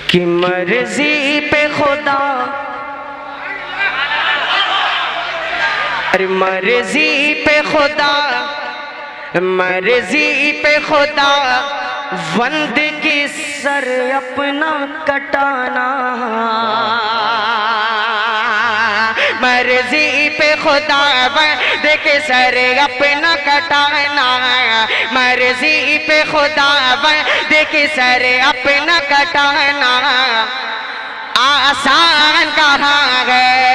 कि मर्जी पे खुदा, अरे मर्जी पे खुदा, मर्जी पे खुदा वंद की सर अपना कटाना। मर्जी पे खुदा वंद के सर अपना कटाना। मर्जी पे खुदा वंद के सर अपना कटाना आसान कहाँ गए।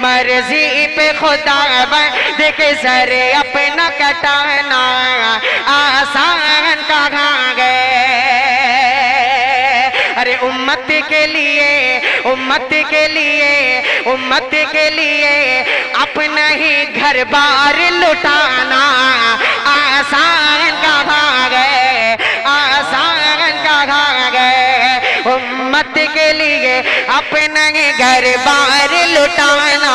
मर्जी पे खुदा बंद के सर अपना कटाना आसान कहाँ गए। अरे उम्मत के लिए, उम्मत के लिए, उम्मत के लिए अपना ही घर बार लुटाना आसान कहाँ गए, आसान कहाँ गए। उम्मत के लिए अपना ही घर बार लुटाना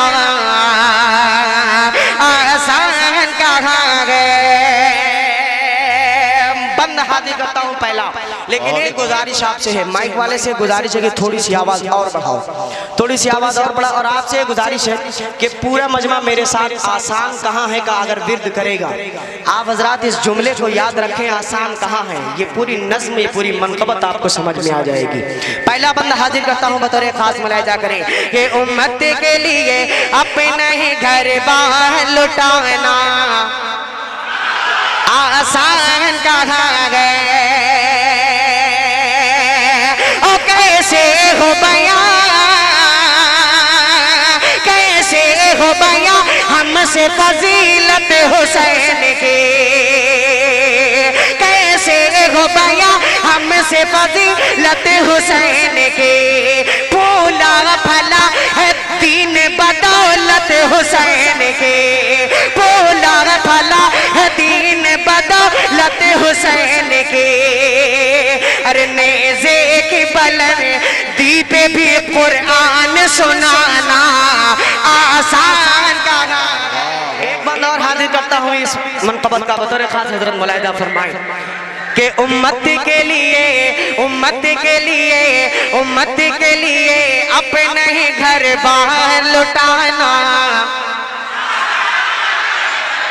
आसान कहाँ गए। बंद हाजिर करता हूँ पहला, लेकिन एक गुजारिश आपसे है, माइक वाले से गुजारिश है कि थोड़ी सी आवाज़ और बढ़ाओ, थोड़ी सी आवाज़ और बढ़ाओ। और आपसे गुजारिश है कि पूरा मजमा मेरे साथ आसान कहाँ है का अगर विर्द करेगा, आप हजरात इस जुमले को याद रखें, आसान कहाँ है, ये पूरी नज़्म, ये पूरी मनक़बत आपको समझ में आ जाएगी। पहला बंद हाजिर करता हूँ बतौर खास मुलाहिजा करें कि उम्मत के लिए अपना ही घर बार लुटाना आसान कहाँ गए। ओ कैसे हो बयां, कैसे हो बयां हमसे फजीलत हुसैन की, कैसे हो बयां हमसे फजीलत हुसैन की। भूला भला है दीन बदौलत हुसैन की, भूला भला है दीन बदौलत हुसैन की। अरे नेज़े की बलन दी पे भी कुरान सुनाना आसान कहाँ। एक बार और हाजिर करता हूँ इस मनक़बत का बतौर खास हजरत मुलाहिजा फरमाए कि उम्मत के लिए, उम्मत के लिए, उम्मत के लिए अपने ही घर बाहर लुटाना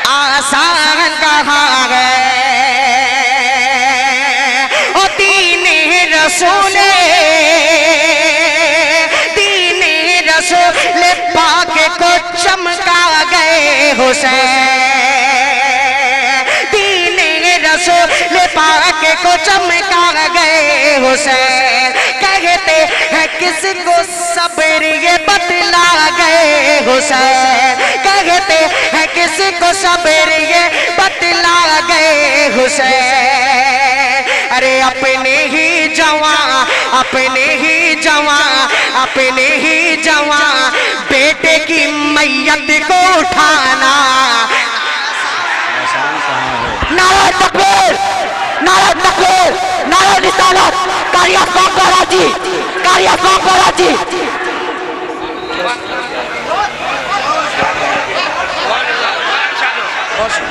आसान कहाँ गए। ओ दीन रसूल, दीन रसूल पाक को चमका गए हुसैन, दीन रसूल पाक को चमका गए हुसैन। कहते हैं किसको सब्र ये बतला गए हुसैन, कहते हैं किसको सब्र ये बतला गए हुसैन। अरे अपने ही जवां, अपने ही जवां, अपने ही जवां बेटे की मैयत को उठाना। नारा तकबीर, नारा तकबीर, नारा रिसालत, कारिया कराची, कारिया कराची।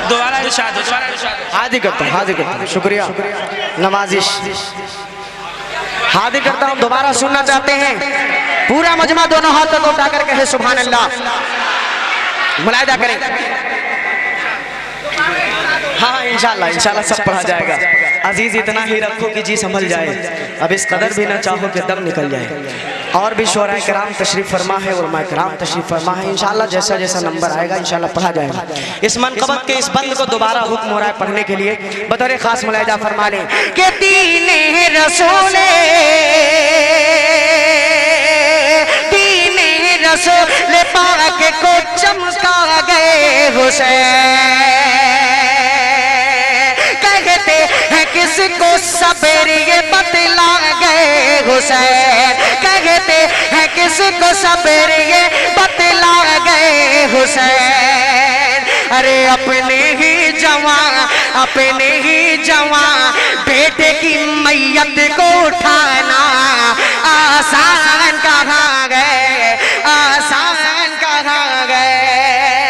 दोबारा इरशाद, दोबारा इरशाद। हाजिर करता हूँ, हाजिर करता हूँ, शुक्रिया नवाजिश। हाजिर करता हूँ, दोबारा सुनना चाहते हैं पूरा मजमा दोनों हाथ तक उठा कर कहे सुभान अल्लाह, मुलाहिजा करें। हाँ इंशाल्लाह, इंशाल्लाह सब पढ़ा जाएगा। अजीज इतना ही रखो कि जी संभल जाए, अब इस कदर भी ना चाहो कि दम निकल जाए। और भी शोराए किराम तशरीफ फरमा है, उलमाए किराम तशरीफ फरमा है। इंशाल्लाह जैसा जैसा नंबर आएगा इंशाल्लाह पढ़ा जाएगा। इस मनक़बत के इस बंद को दोबारा हुक्म हो रहा है पढ़ने के लिए, बतौर खास मुलाहिजा फरमा लें कि दीन रसूल, दीन रसूल पाक को चमका गए हुसैन। कहते हैं किसको सब्र ये बतला गए हुसैन, कहते हैं किसको सब्र ये बतला गए हुसैन। अरे अपने ही जवां, अपने ही जवां बेटे की मैयत को उठाना आसान कहाँ गए, आसान कहाँ गए।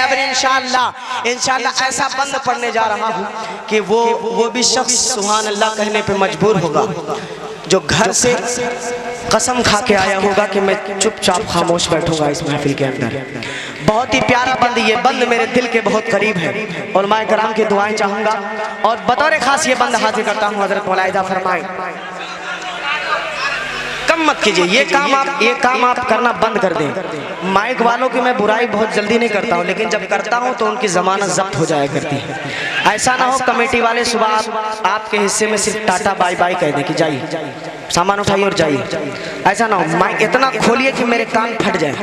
अब इंशाअल्लाह, इंशाअल्लाह ऐसा बंद पढ़ने जा रहा हूँ कि वो भी शख्स सुभान अल्लाह कहने पे मजबूर होगा। जो घर से कसम खा के आया होगा कि मैं चुपचाप खामोश बैठूंगा इस महफिल के अंदर। बहुत ही प्यारा बंद, ये बंद मेरे दिल के बहुत करीब है और मैं कराम की दुआएं चाहूंगा और बतौर खास ये बंद हाजिर करता हूँ हजरत मौलाइदा फरमाए। कम मत कीजिए, ये काम आप करना बंद कर दें। माइक वालों की मैं बुराई बहुत जल्दी नहीं करता हूँ, लेकिन जब करता हूँ तो उनकी जमानत जब्त हो जाया करती है। ऐसा ना हो कमेटी वाले सुबह आपके हिस्से में सिर्फ टाटा बाय बाय कह दें कि जाइए सामान उठाइए और जाइए। ऐसा ना हो, माइक इतना खोलिए कि मेरे कान फट जाए।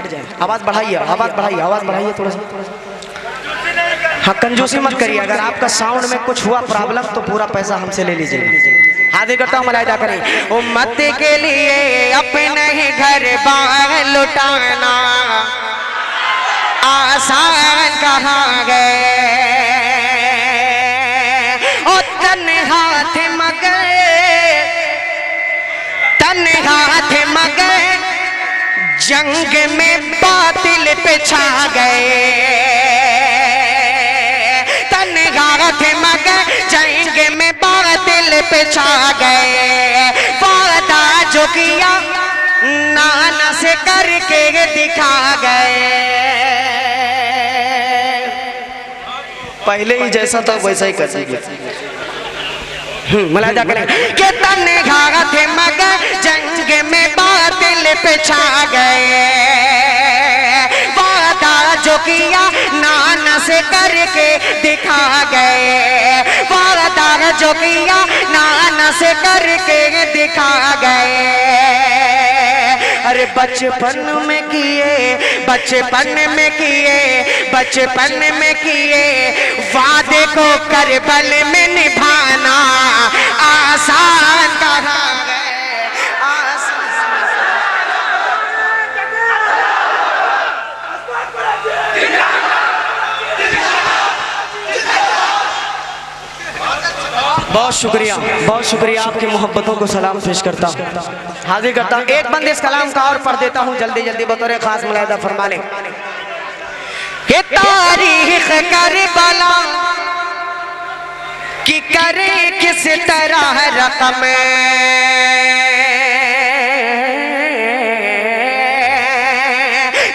आवाज़ बढ़ाइए थोड़ा सा। हाँ, कंजूसी मत करिए। अगर आपका साउंड में कुछ हुआ प्रॉब्लम तो पूरा पैसा हमसे ले लीजिए। हाजिर करता हूँ मलाइदा करें। उम्मत के लिए अपने ही घर बार लुटाना आसान कहाँ गए, और तन्हा थे मगर जंग में बातिल पे छा गए। तन्हा थे मगर जंग में बातिल पे छा गए। वादा जो किया नाना से करके दिखा गए। पहले ही जैसा था वैसा ही कर देंगे। मलाइदा करें कि तन्हा थे मगर जंग में बातिल पे छा गए। वादा जो किया नाना से करके दिखा गए। वादा जो किया नाना से करके दिखा गए। अरे बचपन में किए वादे को करबल में निभाना आसान कहाँ गए, बहुत शुक्रिया आपकी मोहब्बतों को सलाम पेश करता हूँ। हाजिर करता हूँ एक बंद इस कलाम का और पढ़ देता हूँ जल्दी बतौर खास मुलाहिदा फरमा लें कि तारीख करबला कि करे किस तरह रकम,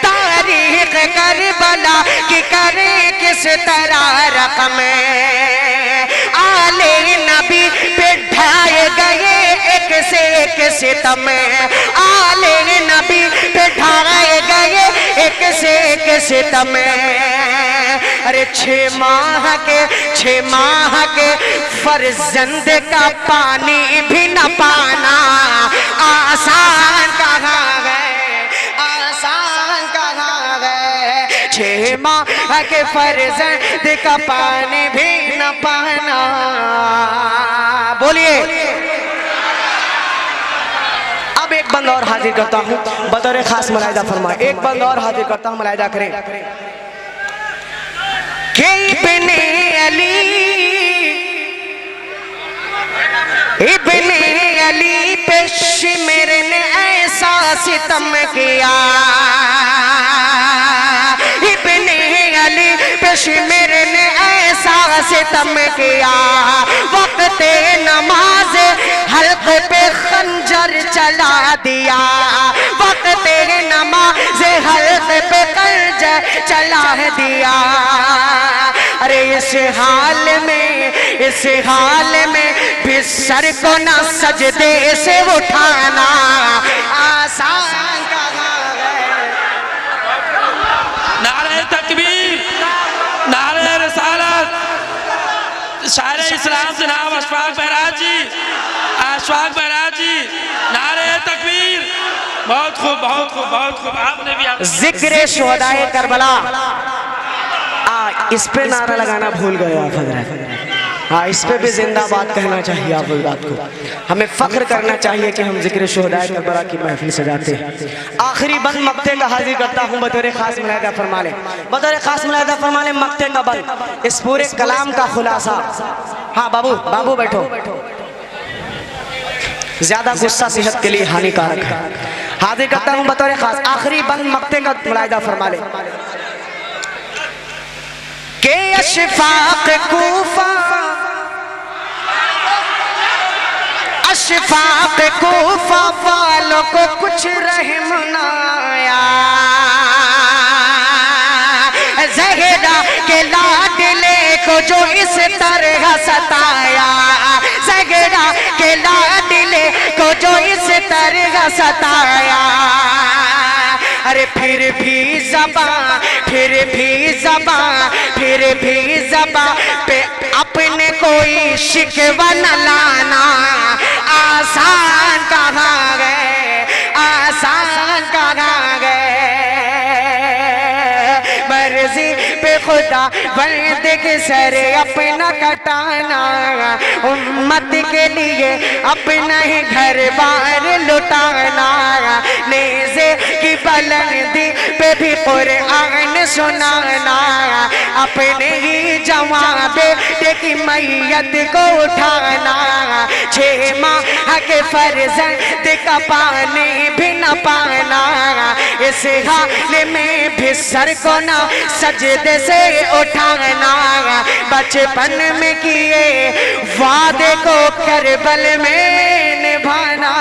तारीख करबला कि करे किस तरह रकम। आले नबी पे ढाए गए एक से एक सितम। आले नबी पे ढाए गए एक से एक सितम। अरे 6 माह के फर्जंद का पानी भी न पाना आसान कहाँ गए, आसान कहाँ गए। 6 माह के फर्जंद का पानी भी न पाना। बोलिए। अब एक बंद और हाजिर करता हूँ बतौर खास मुलाहिदा फरमाए। एक बंद और हाजिर करता हूँ, मुलाहिदा करें कि इब्ने अली पे शिमर ने ऐसा सितम किया। इब्ने अली पे शिमर ने ऐसा सितम किया। वक्त नमाज हल्क पे खंजर चला दिया। वक्त नमाज हल्क पे खंजर चला दिया। अरे इस हाल में भी सर को न सजदे से उठाना आसान कहाँ गए। नारे तकबीर, नारे रिसालत। शायर इस्लाम जनाब अशफाक बहराज जी, नारे तकबीर। बहुत खूब। आपने भी जिक्र शुहदाए करबला, इस पे नारा लगाना भूल गए आप हज़रात। हाँ, इस पे भी जिंदाबाद कहना चाहिए आप हज़रात को। हमें फख्र करना चाहिए कि हम जिक्र शुहदाए करबला की महफिल सजाते हैं। आखिरी बंद मक्ते का हाजिर करता हूँ बतौर खास मुलाहिदा फरमा लें। बतौर खास मुलाहिदा फरमा लें मक्ते का बंद, इस पूरे कलाम का खुलासा। हाँ बाबू बैठो, ज्यादा गुस्सा सेहत के लिए हानिकारक है। हाजिर करता हूँ बतौर खास आखिरी बंद मक्ते का मुलाहिदा फरमा लें के अशफाक कूफा अशफाक कूफा वालों को कुछ रहम न आया। ज़हरा के लाडले को जो इस तरह सताया, ज़हरा के लाडले को जो इस तरह सताया। अरे फिर भी ज़बां पे अपने कोई शिकवा न लाना। आसान कहाँ गए, आसान कहाँ गए। मर्जी पे खुदा बंदे के सर अपना कटाना, उम्मत के लिए अपना ही घर बार लुटाना। नेज़े की बुलंदी पे भी कुरान सुनाना, अपने ही जवां बेटे की मैयत को उठाना। 6 माह के फर्जंद का पानी भी न पाना, इस हाल में भी सर को ना सजदे से उठाना। बचपन में किए वादे को करबल में निभाना।